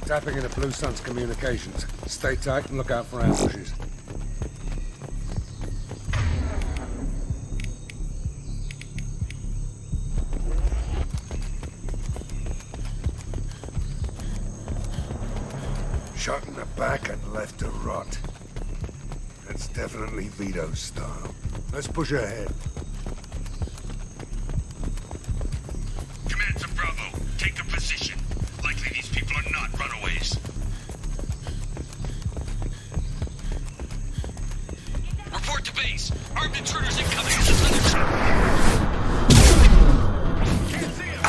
Tapping into Blue Sun's communications. Stay tight and look out for ambushes. Shot in the back and left to rot. That's definitely Vito's style. Let's push ahead. Command to Bravo. Take a position. Likely these people are not runaways. Report to base. Armed intruders incoming. Can't see him.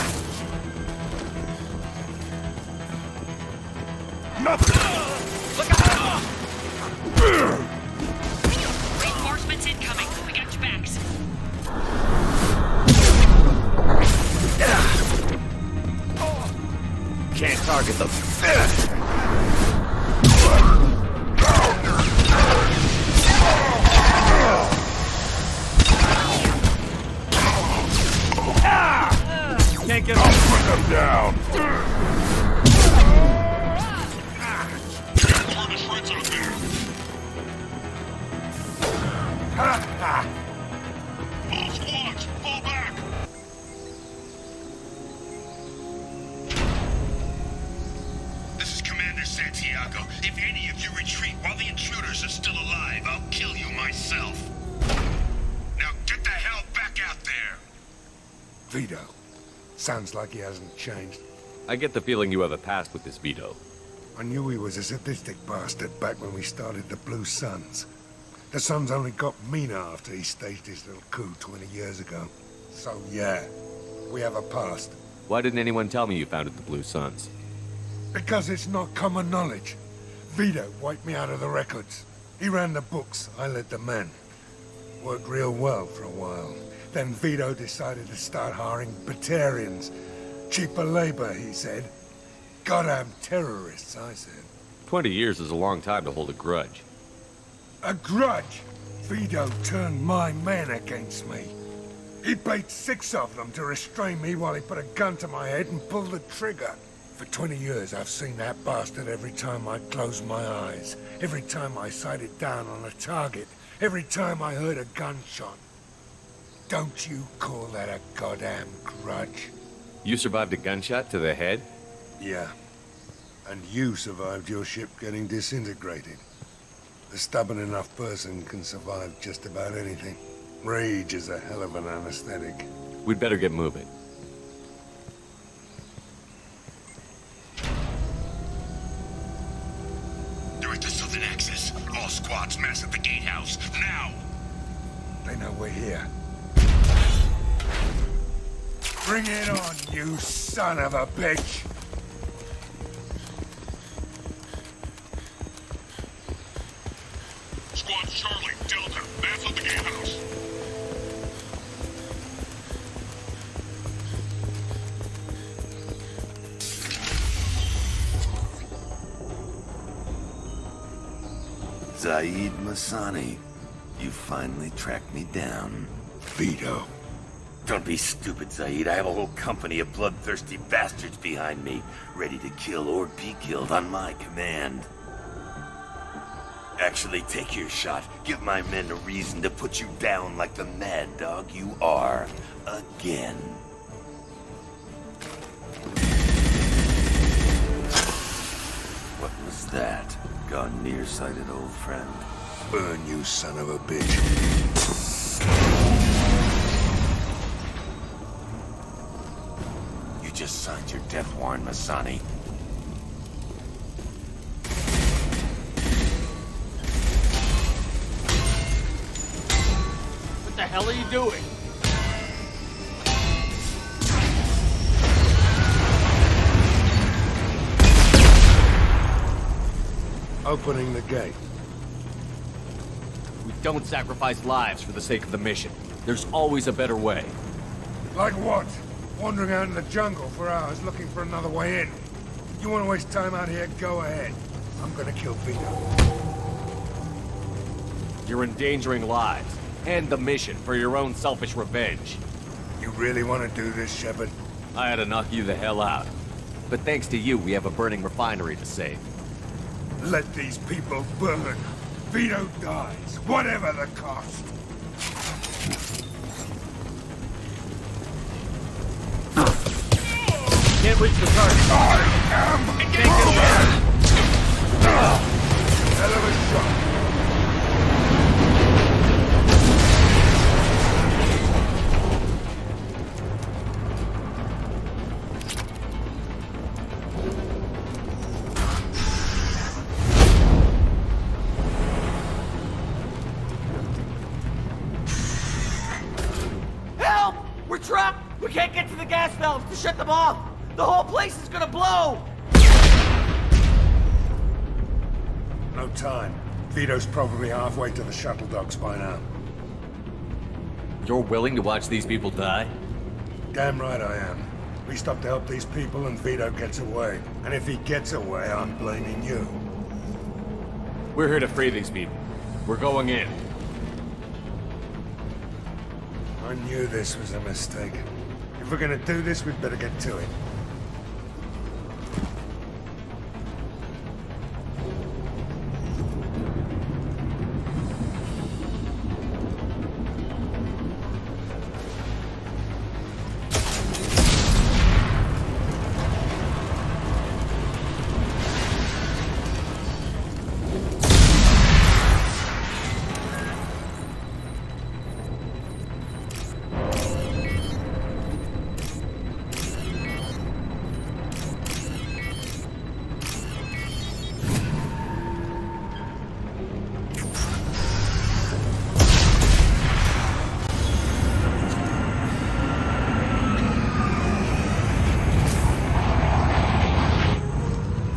Nothing! Look out! Reinforcements incoming. We got your backs. Can't target them. Can't get off. Put them down! All squads, fall back! This is Commander Santiago. If any of you retreat while the intruders are still alive, I'll kill you myself. Now get the hell back out there! Vito. Sounds like he hasn't changed. I get the feeling you have a past with this Vito. I knew he was a sadistic bastard back when we started the Blue Suns. The Suns only got meaner after he staged his little coup 20 years ago. So yeah, we have a past. Why didn't anyone tell me you founded the Blue Suns? Because it's not common knowledge. Vito wiped me out of the records. He ran the books, I led the men. Worked real well for a while. Then Vito decided to start hiring Batarians. Cheaper labor, he said. Goddamn terrorists, I said. 20 years is a long time to hold a grudge. A grudge? Vito turned my men against me. He bait 6 of them to restrain me while he put a gun to my head and pulled the trigger. For 20 years, I've seen that bastard every time I closed my eyes. Every time I sighted down on a target. Every time I heard a gunshot. Don't you call that a goddamn grudge? You survived a gunshot to the head? Yeah. And you survived your ship getting disintegrated. A stubborn enough person can survive just about anything. Rage is a hell of an anesthetic. We'd better get moving. They're at the southern axis. All squads mass at the gatehouse. Now! They know we're here. Bring it on, you son of a bitch! Squad Charlie, Delta, mass at the gatehouse. Zaid Masani, you finally tracked me down. Vito. Don't be stupid, Zaid. I have a whole company of bloodthirsty bastards behind me, ready to kill or be killed on my command. Actually, take your shot. Give my men a reason to put you down like the mad dog you are. Again. What was that? Gone nearsighted, old friend. Burn, you son of a bitch. You just signed your death warrant, Masani. What the hell are you doing? Opening the gate. We don't sacrifice lives for the sake of the mission. There's always a better way. Like what? Wandering out in the jungle for hours looking for another way in. You want to waste time out here? Go ahead. I'm gonna kill Vito. You're endangering lives and the mission for your own selfish revenge. You really want to do this, Shepard? I had to knock you the hell out. But thanks to you, we have a burning refinery to save. Let these people burn. Vito dies, whatever the cost. Can't reach the target. I am Groot! Hell of a shot. Help! We're trapped! We can't get to the gas valves to shut them off! The whole place is gonna blow! No time. Vito's probably halfway to the shuttle docks by now. You're willing to watch these people die? Damn right I am. We stop to help these people and Vito gets away. And if he gets away, I'm blaming you. We're here to free these people. We're going in. I knew this was a mistake. If we're gonna do this, we'd better get to it.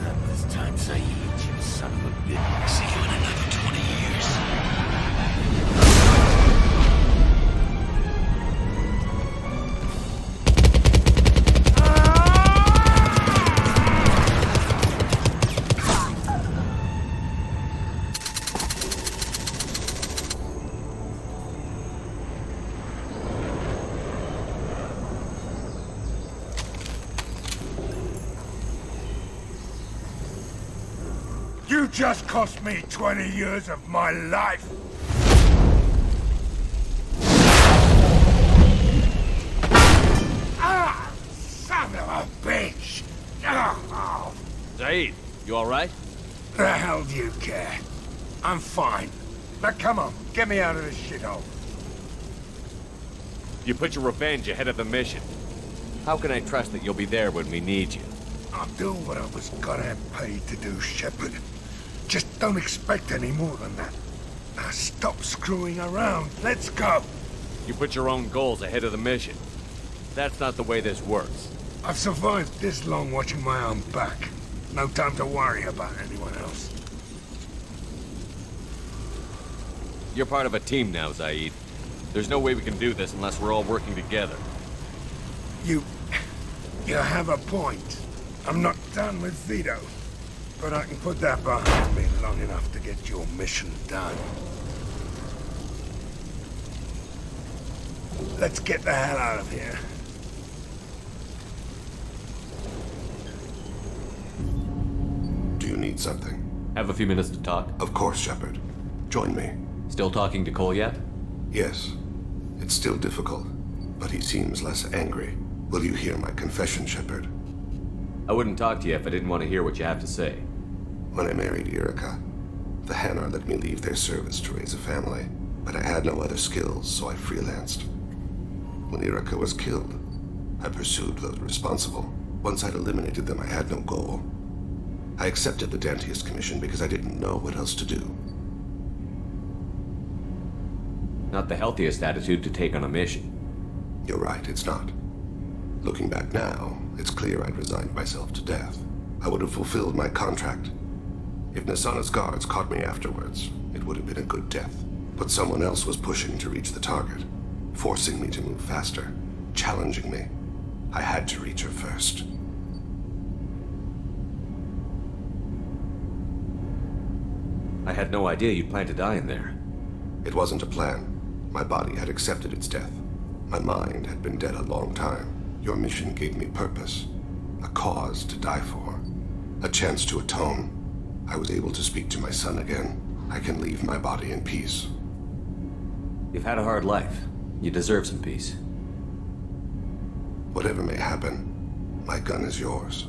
Not this time, Saeed, you son of a bitch. See you in another 20 years. You just cost me 20 years of my life! Ah! Son of a bitch! Oh, Zaid, you alright? the hell do you care? I'm fine. Now come on, get me out of this shithole. You put your revenge ahead of the mission. How can I trust that you'll be there when we need you? I'll do what I was goddamn paid to do, Shepard. Just don't expect any more than that. Now stop screwing around. Let's go. You put your own goals ahead of the mission. That's not the way this works. I've survived this long watching my own back. No time to worry about anyone else. You're part of a team now, Zaid. There's no way we can do this unless we're all working together. You have a point. I'm not done with Vito. But I can put that behind me long enough to get your mission done. Let's get the hell out of here. Do you need something? Have a few minutes to talk? Of course, Shepard. Join me. Still talking to Cole yet? Yes. It's still difficult, but he seems less angry. Will you hear my confession, Shepard? I wouldn't talk to you if I didn't want to hear what you have to say. When I married Erica, the Hanar let me leave their service to raise a family, but I had no other skills, so I freelanced. When Erica was killed, I pursued those responsible. Once I'd eliminated them, I had no goal. I accepted the Dantius Commission because I didn't know what else to do. Not the healthiest attitude to take on a mission. You're right, it's not. Looking back now, it's clear I'd resigned myself to death. I would have fulfilled my contract. If Nasana's guards caught me afterwards, it would have been a good death. But someone else was pushing to reach the target, forcing me to move faster, challenging me. I had to reach her first. I had no idea you planned to die in there. It wasn't a plan. My body had accepted its death. My mind had been dead a long time. Your mission gave me purpose. a cause to die for, a chance to atone. I was able to speak to my son again. I can leave my body in peace. You've had a hard life. You deserve some peace. Whatever may happen, my gun is yours.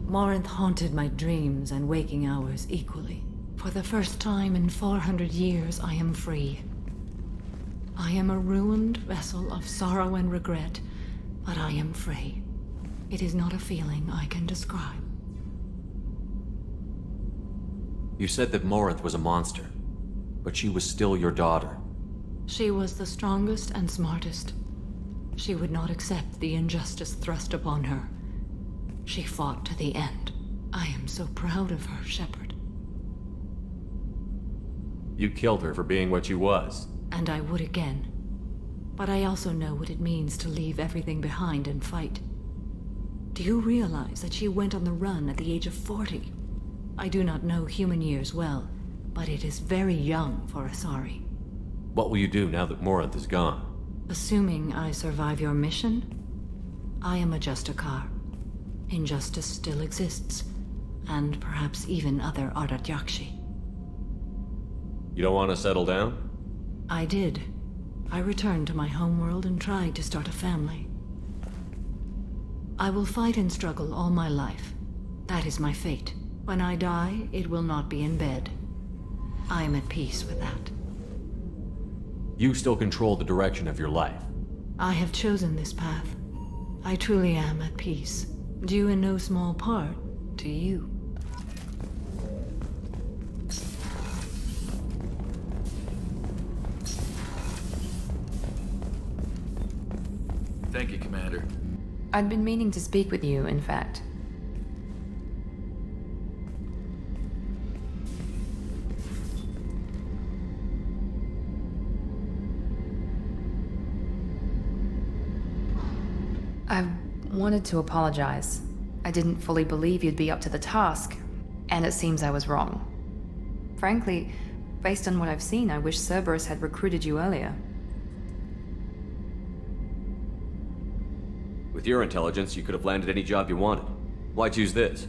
Morinth haunted my dreams and waking hours equally. For the first time in 400 years, I am free. I am a ruined vessel of sorrow and regret, but I am free. It is not a feeling I can describe. You said that Morinth was a monster, but she was still your daughter. She was the strongest and smartest. She would not accept the injustice thrust upon her. She fought to the end. I am so proud of her, Shepard. You killed her for being what she was. And I would again. But I also know what it means to leave everything behind and fight. Do you realize that she went on the run at the age of 40? I do not know human years well, but it is very young for Asari. What will you do now that Morinth is gone? Assuming I survive your mission, I am a Justicar. Injustice still exists, and perhaps even other Ardatyakshi. You don't want to settle down? I did. I returned to my homeworld and tried to start a family. I will fight and struggle all my life. That is my fate. When I die, it will not be in bed. I am at peace with that. You still control the direction of your life. I have chosen this path. I truly am at peace. Due in no small part to you. Thank you, Commander. I'd been meaning to speak with you, in fact. I wanted to apologize. I didn't fully believe you'd be up to the task, and it seems I was wrong. Frankly, based on what I've seen, I wish Cerberus had recruited you earlier. With your intelligence, you could have landed any job you wanted. Why choose this?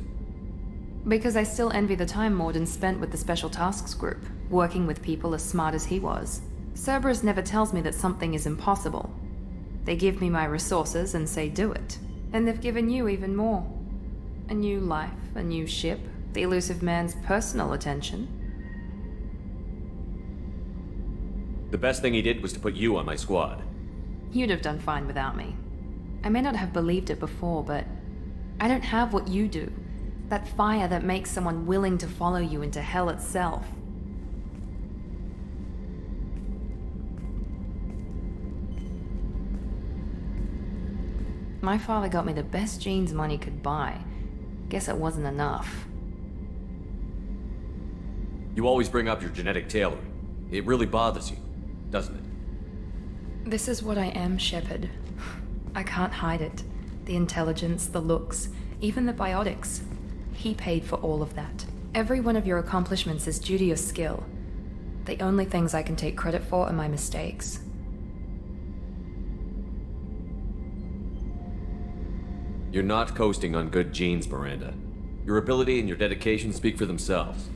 Because I still envy the time Mordin spent with the Special Tasks Group, working with people as smart as he was. Cerberus never tells me that something is impossible. They give me my resources and say do it. And they've given you even more. A new life, a new ship, the elusive man's personal attention. The best thing he did was to put you on my squad. You'd have done fine without me. I may not have believed it before, but I don't have what you do. That fire that makes someone willing to follow you into hell itself. My father got me the best genes money could buy. Guess it wasn't enough. You always bring up your genetic tailoring. It really bothers you, doesn't it? This is what I am, Shepard. I can't hide it. The intelligence, the looks, even the biotics. He paid for all of that. Every one of your accomplishments is due to your skill. The only things I can take credit for are my mistakes. You're not coasting on good genes, Miranda. Your ability and your dedication speak for themselves.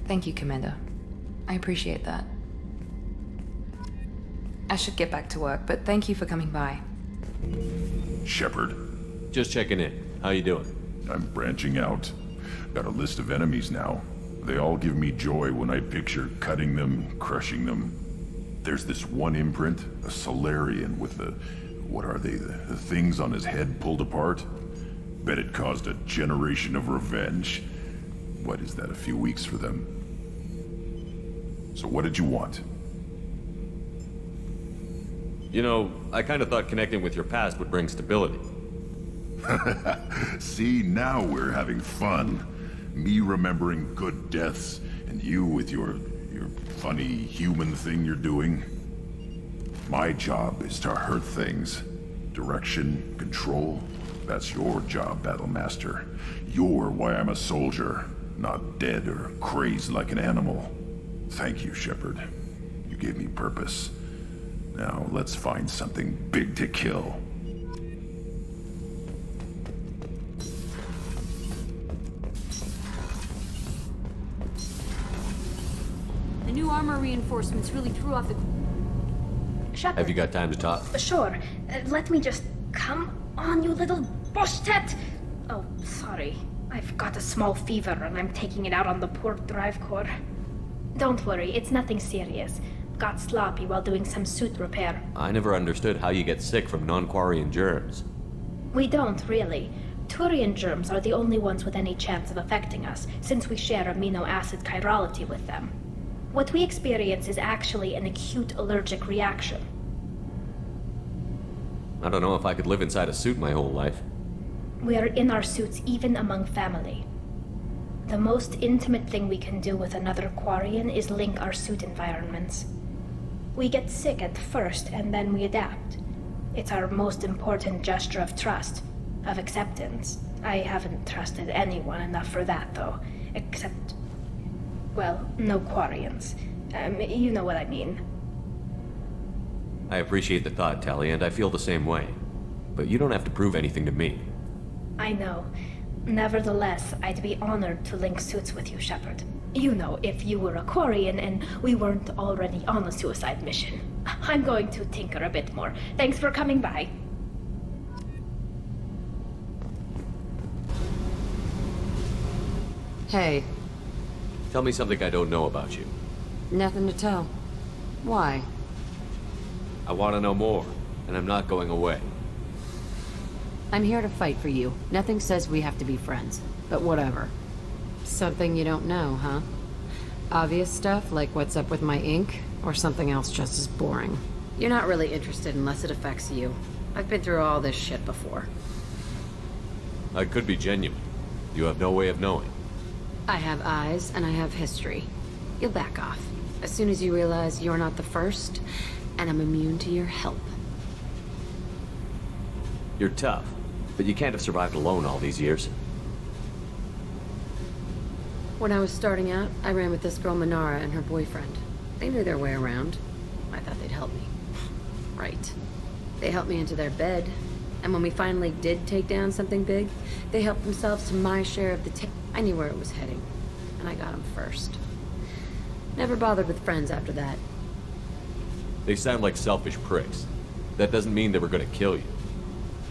Thank you, Commander. I appreciate that. I should get back to work, but thank you for coming by. Shepard. Just checking in. How you doing? I'm branching out. Got a list of enemies now. They all give me joy when I picture cutting them, crushing them. There's this one imprint, a Solarian with the... what are they? The things on his head pulled apart? Bet it caused a generation of revenge. What is that, a few weeks for them? So what did you want? You know, I kind of thought connecting with your past would bring stability. See, now we're having fun. Me remembering good deaths, and you with your funny human thing you're doing. My job is to hurt things, Direction, control. That's your job, Battlemaster. You're why I'm a soldier, not dead or crazed like an animal. Thank you, Shepard. You gave me purpose. Now let's find something big to kill. The new armor reinforcements really threw off the... Shepard. Have you got time to talk? Sure. Let me just... Come on, you little boshtet! Oh, sorry. I've got a small fever and I'm taking it out on the poor drive core. Don't worry, it's nothing serious. Got sloppy while doing some suit repair. I never understood how you get sick from non-Quarian germs. We don't, really. Turian germs are the only ones with any chance of affecting us, since we share amino acid chirality with them. What we experience is actually an acute allergic reaction. I don't know if I could live inside a suit my whole life. We are in our suits even among family. The most intimate thing we can do with another Quarian is link our suit environments. We get sick at first, and then we adapt. It's our most important gesture of trust, of acceptance. I haven't trusted anyone enough for that, though. Except... well, no Quarians. You know what I mean. I appreciate the thought, Tali, and I feel the same way. But you don't have to prove anything to me. I know. Nevertheless, I'd be honored to link suits with you, Shepard. You know, if you were a Quarian and we weren't already on a suicide mission. I'm going to tinker a bit more. Thanks for coming by. Hey. Tell me something I don't know about you. Nothing to tell. Why? I want to know more, and I'm not going away. I'm here to fight for you. Nothing says we have to be friends, but whatever. Something you don't know, huh? Obvious stuff, like what's up with my ink, or something else just as boring. You're not really interested unless it affects you. I've been through all this shit before. I could be genuine. You have no way of knowing. I have eyes, and I have history. You'll back off. As soon as you realize you're not the first, and I'm immune to your help. You're tough, but you can't have survived alone all these years. When I was starting out, I ran with this girl Minara and her boyfriend. They knew their way around. I thought they'd help me. Right. They helped me into their bed, and when we finally did take down something big, they helped themselves to my share of the I knew where it was heading, and I got them first. Never bothered with friends after that. They sound like selfish pricks. That doesn't mean they were gonna kill you.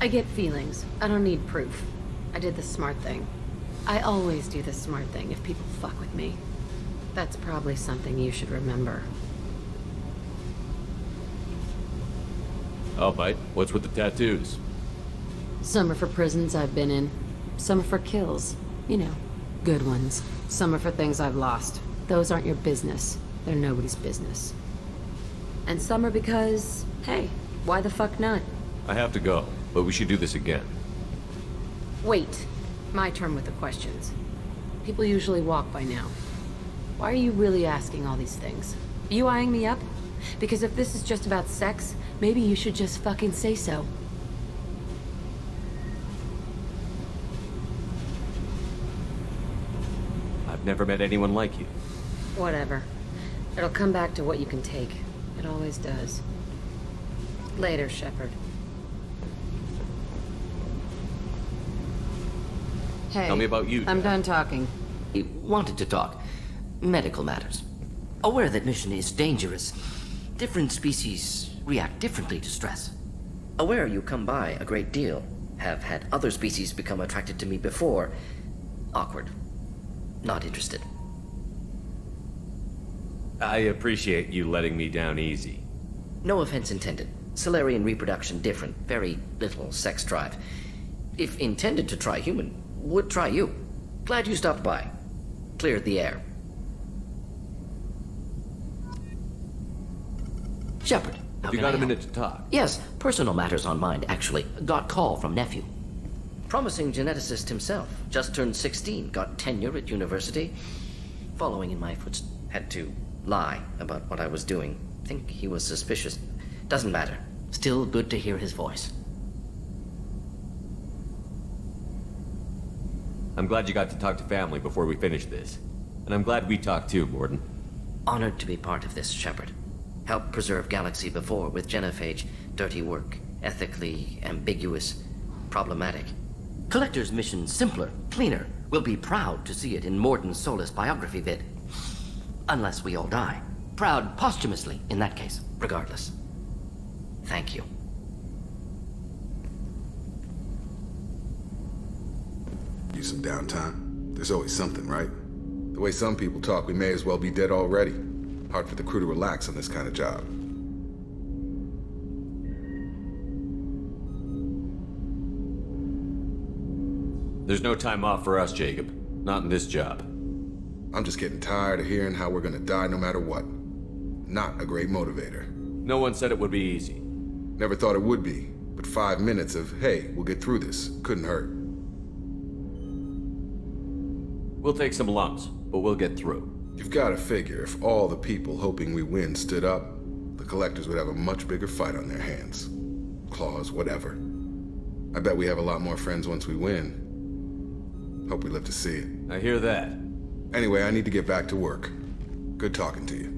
I get feelings. I don't need proof. I did the smart thing. I always do the smart thing if people fuck with me. That's probably something you should remember. I'll bite. What's with the tattoos? Some are for prisons I've been in. Some are for kills. You know, good ones. Some are for things I've lost. Those aren't your business. They're nobody's business. And some are because, hey, why the fuck not? I have to go, but we should do this again. Wait. My turn with the questions. People usually walk by now. Why are you really asking all these things? Are you eyeing me up? Because if this is just about sex, maybe you should just fucking say so. I've never met anyone like you. Whatever. It'll come back to what you can take. It always does. Later, Shepard. Hey, tell me about you. I'm done talking. He wanted to talk. Medical matters. Aware that mission is dangerous. Different species react differently to stress. Aware you come by a great deal. Have had other species become attracted to me before. Awkward. Not interested. I appreciate you letting me down easy. No offense intended. Solarian reproduction different. Very little sex drive. If intended to try human, would try you. Glad you stopped by. Cleared the air. Shepard, how you can got I a minute help? to talk? Yes, personal matters on mind, actually. Got call from nephew. Promising geneticist himself. Just turned 16, got tenure at university. Following in my footsteps. Had to lie about what I was doing. Think he was suspicious. Doesn't matter. Still good to hear his voice. I'm glad you got to talk to family before we finish this. And I'm glad we talked too, Mordin. Honored to be part of this, Shepard. Helped preserve Galaxy before with Genophage. Dirty work. Ethically ambiguous. Problematic. Collector's mission simpler, cleaner. We'll be proud to see it in Mordin's Solus biography vid. Unless we all die. Proud posthumously, in that case. Regardless. Thank you. Use some downtime. There's always something, right? The way some people talk, we may as well be dead already. Hard for the crew to relax on this kind of job. There's no time off for us, Jacob. Not in this job. I'm just getting tired of hearing how we're gonna die no matter what. Not a great motivator. No one said it would be easy. Never thought it would be, but 5 minutes of, hey, we'll get through this, couldn't hurt. We'll take some lumps, but we'll get through. You've gotta figure, if all the people hoping we win stood up, the Collectors would have a much bigger fight on their hands. Claws, whatever. I bet we have a lot more friends once we win. Hope we live to see it. I hear that. Anyway, I need to get back to work. Good talking to you.